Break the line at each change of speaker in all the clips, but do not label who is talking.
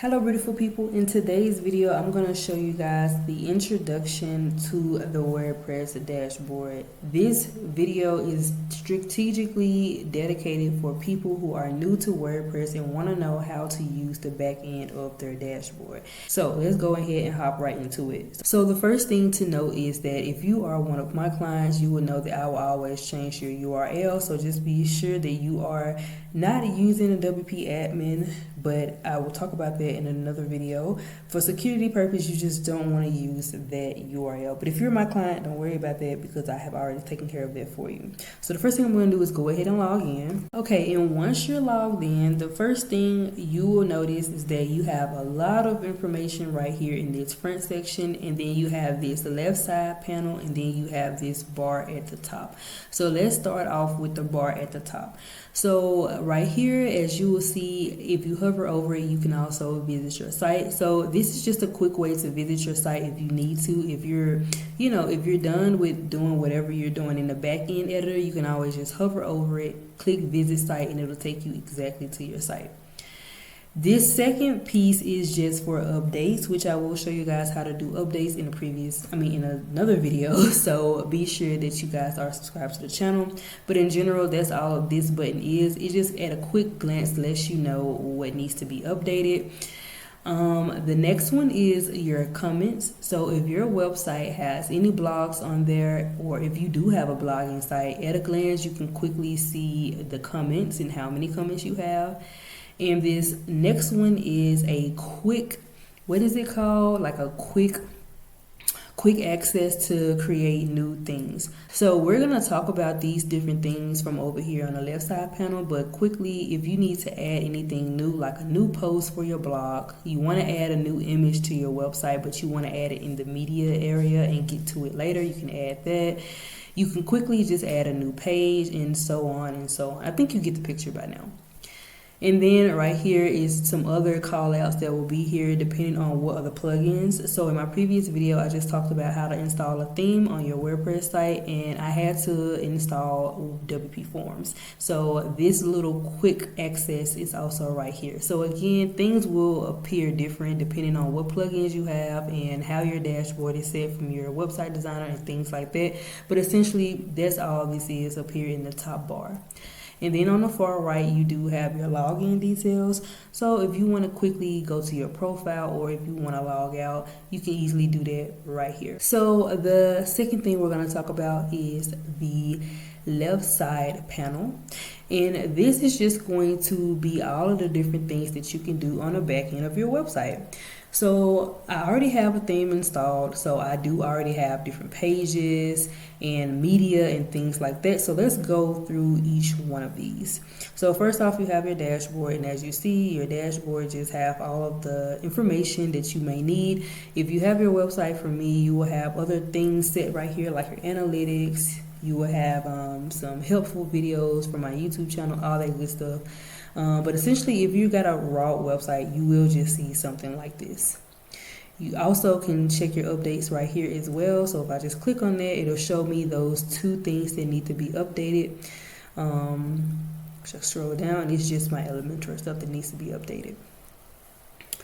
Hello beautiful people. In today's video I'm going to show you guys the introduction to the WordPress dashboard. This video is strategically dedicated for people who are new to WordPress and want to know how to use the back end of their dashboard. So let's go ahead and hop right into it. So the first thing to note is that if you are one of my clients, you will know that I will always change your URL. So just be sure that you are not using a WP admin, but I will talk about that in another video. For security purpose, you just don't want to use that URL. But if you're my client, don't worry about that because I have already taken care of that for you. So the first thing I'm going to do is go ahead and log in. Okay, and once you're logged in, the first thing you will notice is that you have a lot of information right here in this front section, and then you have this left side panel, and then you have this bar at the top. So let's start off with the bar at the top. So right here, as you will see, if you hover over it, you can also visit your site. So this is just a quick way to visit your site if you need to. If you're, if you're done with doing whatever you're doing in the back end editor, you can always just hover over it, click visit site, and it'll take you exactly to your site. This second piece is just for updates, which I will show you guys how to do updates in another video. So be sure that you guys are subscribed to the channel. But in general, that's all this button is. It just at a quick glance lets you know what needs to be updated. The next one is your comments. So if your website has any blogs on there, or if you do have a blogging site, at a glance you can quickly see the comments and how many comments you have. And this next one is a quick, what is it called? Like a quick access to create new things. So we're going to talk about these different things from over here on the left side panel, but quickly, if you need to add anything new, like a new post for your blog, you want to add a new image to your website, but you want to add it in the media area and get to it later, you can add that. You can quickly just add a new page and so on and so on. I think you get the picture by now. And then right here is some other call outs that will be here depending on what other plugins. So in my previous video, I just talked about how to install a theme on your WordPress site, and I had to install WP Forms. So this little quick access is also right here. So again, things will appear different depending on what plugins you have and how your dashboard is set from your website designer and things like that. But essentially, that's all this is up here in the top bar. And then on the far right, you do have your login details. So if you want to quickly go to your profile, or if you want to log out, you can easily do that right here. So the second thing we're going to talk about is the left side panel. And this is just going to be all of the different things that you can do on the back end of your website. So I already have a theme installed, so I do already have different pages and media and things like that. So let's go through each one of these. So first off, you have your dashboard, and as you see, your dashboard just have all of the information that you may need. If you have your website from me, you will have other things set right here, like your analytics. You will have some helpful videos from my YouTube channel, all that good stuff. But essentially, if you got a raw website, you will just see something like this. You also can check your updates right here as well. So if I just click on that, it'll show me those two things that need to be updated. Just scroll down, it's just my Elementor stuff that needs to be updated.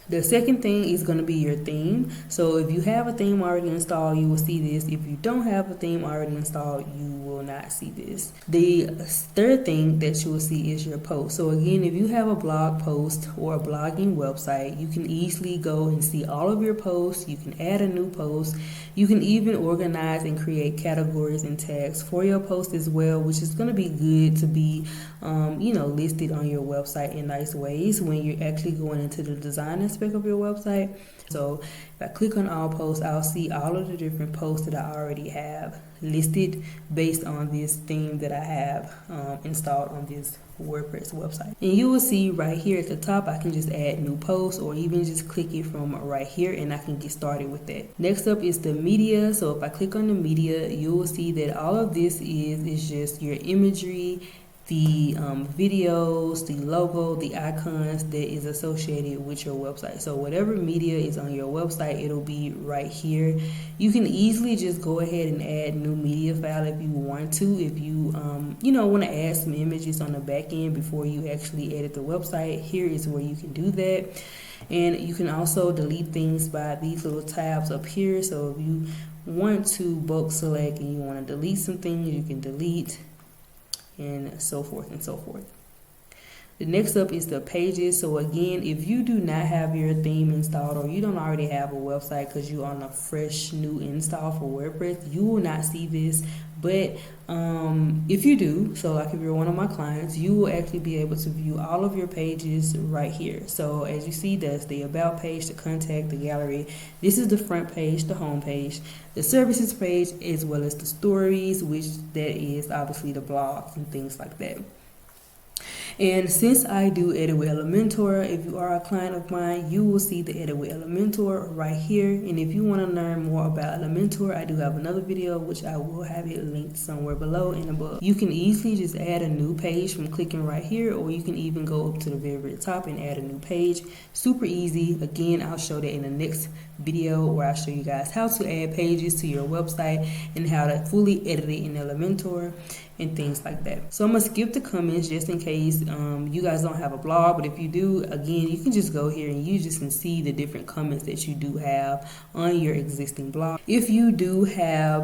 The second thing is going to be your theme. So if you have a theme already installed, you will see this. If you don't have a theme already installed, you will not see this. The third thing that you will see is your post. So again, if you have a blog post or a blogging website, you can easily go and see all of your posts. You can add a new post. You can even organize and create categories and tags for your post as well, which is going to be good to be, listed on your website in nice ways when you're actually going into the design aspect of your website. So if I click on all posts, I'll see all of the different posts that I already have listed based on this theme that I have installed on this WordPress website. And you will see right here at the top, I can just add new posts, or even just click it from right here and I can get started with that. Next up is the media. So if I click on the media, you will see that all of this is just your imagery, the videos, the logo, the icons that is associated with your website. So whatever media is on your website, it'll be right here. You can easily just go ahead and add new media file if you want to. If you want to add some images on the back end before you actually edit the website, here is where you can do that. And you can also delete things by these little tabs up here. So if you want to bulk select and you want to delete some things, you can delete, and so forth and so forth. The next up is the pages. So again, if you do not have your theme installed, or you don't already have a website because you're on a fresh new install for WordPress, you will not see this. But if you do, so like if you're one of my clients, you will actually be able to view all of your pages right here. So as you see, that's the about page, the contact, the gallery. This is the front page, the home page, the services page, as well as the stories, which that is obviously the blogs and things like that. And since I do Edit with Elementor, if you are a client of mine, you will see the Edit with Elementor right here. And if you want to learn more about Elementor, I do have another video, which I will have it linked somewhere below and above. You can easily just add a new page from clicking right here, or you can even go up to the very top and add a new page. Super easy. Again, I'll show that in the next video, where I show you guys how to add pages to your website and how to fully edit it in Elementor and things like that. So I'm gonna skip the comments just in case you guys don't have a blog, but if you do, again, you can just go here and you just can see the different comments that you do have on your existing blog. If you do have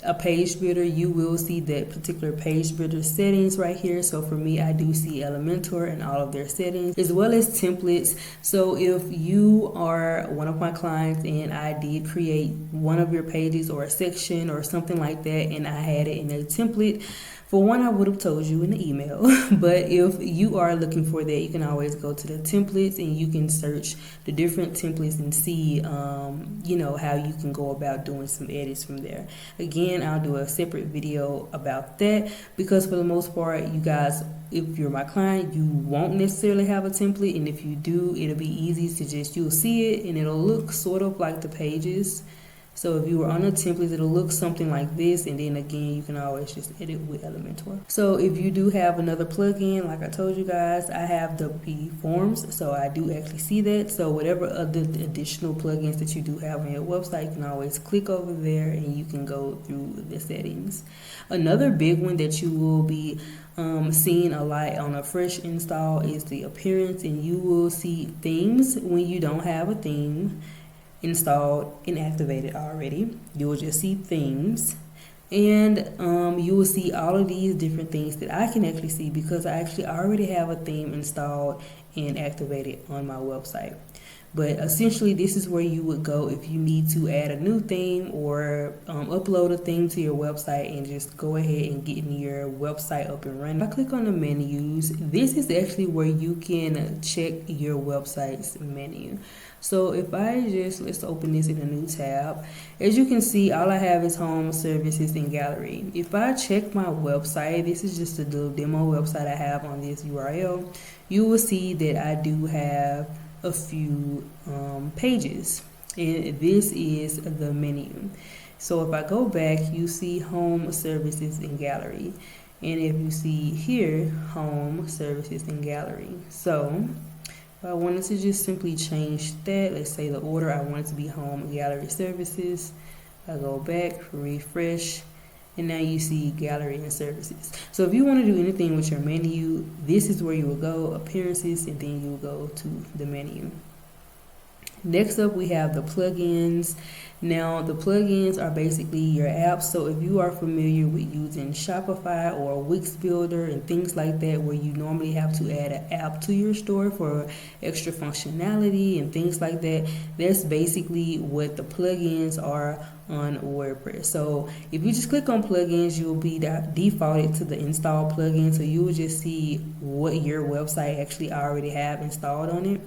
a page builder, you will see that particular page builder settings right here. So for me, I do see Elementor and all of their settings, as well as templates. So if you are one of my clients and I did create one of your pages or a section or something like that, and I had it in a template, for one, I would have told you in the email, but if you are looking for that, you can always go to the templates and you can search the different templates and see, you know, how you can go about doing some edits from there. Again, I'll do a separate video about that, because for the most part, you guys, if you're my client, you won't necessarily have a template, and if you do, it'll be easy to just, you'll see it and it'll look sort of like the pages. So if you were on a template, it'll look something like this, and then again, you can always just edit with Elementor. So if you do have another plugin, like I told you guys, I have the forms, so I do actually see that. So whatever other additional plugins that you do have on your website, you can always click over there and you can go through the settings. Another big one that you will be seeing a lot on a fresh install is the appearance, and you will see themes when you don't have a theme installed and activated already. You will just see themes, and you will see all of these different things that I can actually see because I actually already have a theme installed and activated on my website. But essentially, this is where you would go if you need to add a new theme or upload a theme to your website, and just go ahead and get your website up and running. If I click on the menus, this is actually where you can check your website's menu. So if I just, let's open this in a new tab. As you can see, all I have is home, services, and gallery. If I check my website, this is just a little demo website I have on this URL, you will see that I do have a few pages, and this is the menu. So if I go back, you see home, services, and gallery. And if you see here, home, services, and gallery. So if I wanted to just simply change that, let's say the order, I want it to be home, gallery, services. I go back, refresh, and now you see gallery and services. So if you want to do anything with your menu, this is where you will go, appearances, and then you will go to the menu. Next up, we have the plugins. Now, the plugins are basically your apps. So if you are familiar with using Shopify or Wix Builder and things like that, where you normally have to add an app to your store for extra functionality and things like that, that's basically what the plugins are on WordPress. So if you just click on plugins, you will be defaulted to the install plugin. So you will just see what your website actually already have installed on it.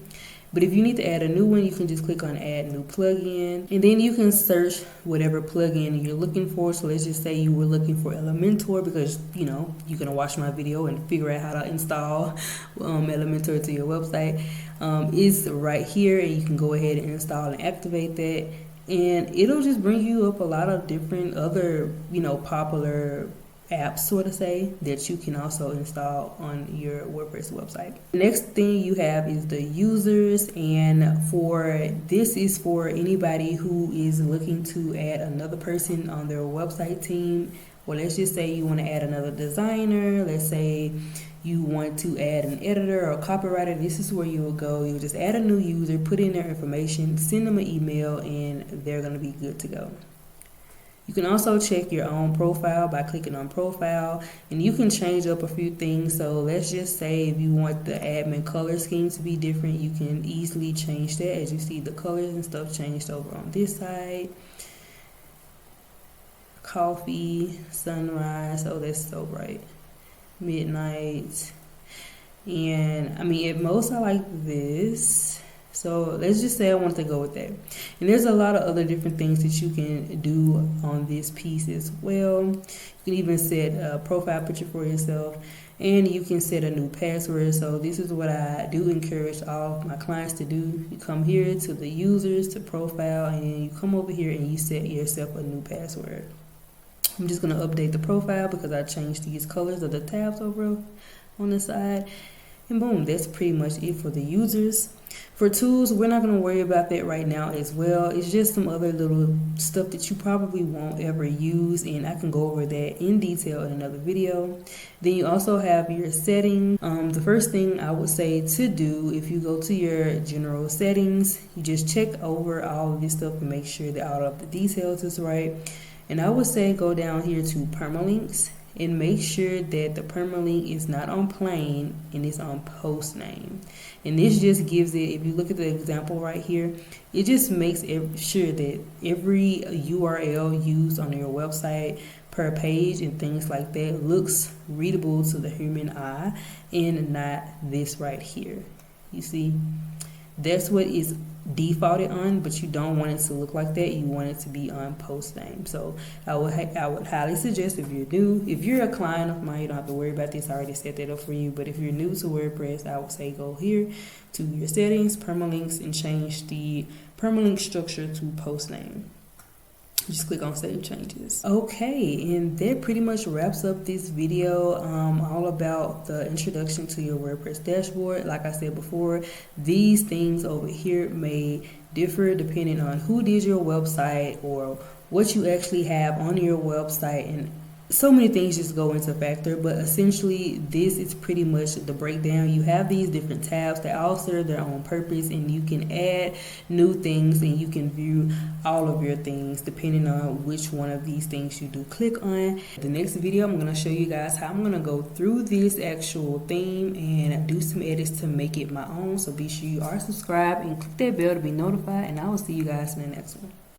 But if you need to add a new one, you can just click on add new plugin, and then you can search whatever plugin you're looking for. So let's just say you were looking for Elementor, because you know you're gonna watch my video and figure out how to install Elementor to your website. It's right here, and you can go ahead and install and activate that, and it'll just bring you up a lot of different other popular apps, sort of say, that you can also install on your WordPress website. The next thing you have is the users, and this is for anybody who is looking to add another person on their website team. Or let's just say you want to add another designer. Let's say you want to add an editor or copywriter, this is where you will go. You'll just add a new user, put in their information, send them an email, and they're going to be good to go. You can also check your own profile by clicking on profile, and you can change up a few things. So let's just say if you want the admin color scheme to be different, you can easily change that. As you see, the colors and stuff changed over on this side. Coffee, sunrise, oh that's so bright. Midnight, and I mean at most I like this. So let's just say I want to go with that. And there's a lot of other different things that you can do on this piece as well. You can even set a profile picture for yourself, and you can set a new password. So this is what I do encourage all of my clients to do. You come here to the users, to profile, and you come over here and you set yourself a new password. I'm just going to update the profile because I changed these colors of the tabs over on the side. And boom, that's pretty much it for the users. For tools, we're not going to worry about that right now as well. It's just some other little stuff that you probably won't ever use, and I can go over that in detail in another video. Then you also have your settings. The first thing I would say to do, if you go to your general settings, you just check over all of this stuff and make sure that all of the details is right. And I would say go down here to permalinks and make sure that the permalink is not on plain and it's on post name. And this just gives it, if you look at the example right here, it just makes sure that every URL used on your website per page and things like that looks readable to the human eye and not this right here. You see, that's what is defaulted on, but you don't want it to look like that. You want it to be on post name. So I would highly suggest, if you're new, if you're a client of mine, you don't have to worry about this. I already set that up for you. But if you're new to WordPress, I would say go here to your settings, permalinks, and change the permalink structure to post name. Just click on save changes. Okay, and that pretty much wraps up this video all about the introduction to your WordPress dashboard. Like I said before, these things over here may differ depending on who did your website or what you actually have on your website, and so many things just go into factor. But essentially this is pretty much the breakdown. You have these different tabs that all serve their own purpose, and you can add new things and you can view all of your things depending on which one of these things you do click on. The next video I'm going to show you guys how I'm going to go through this actual theme and do some edits to make it my own. So be sure you are subscribed and click that bell to be notified, and I will see you guys in the next one.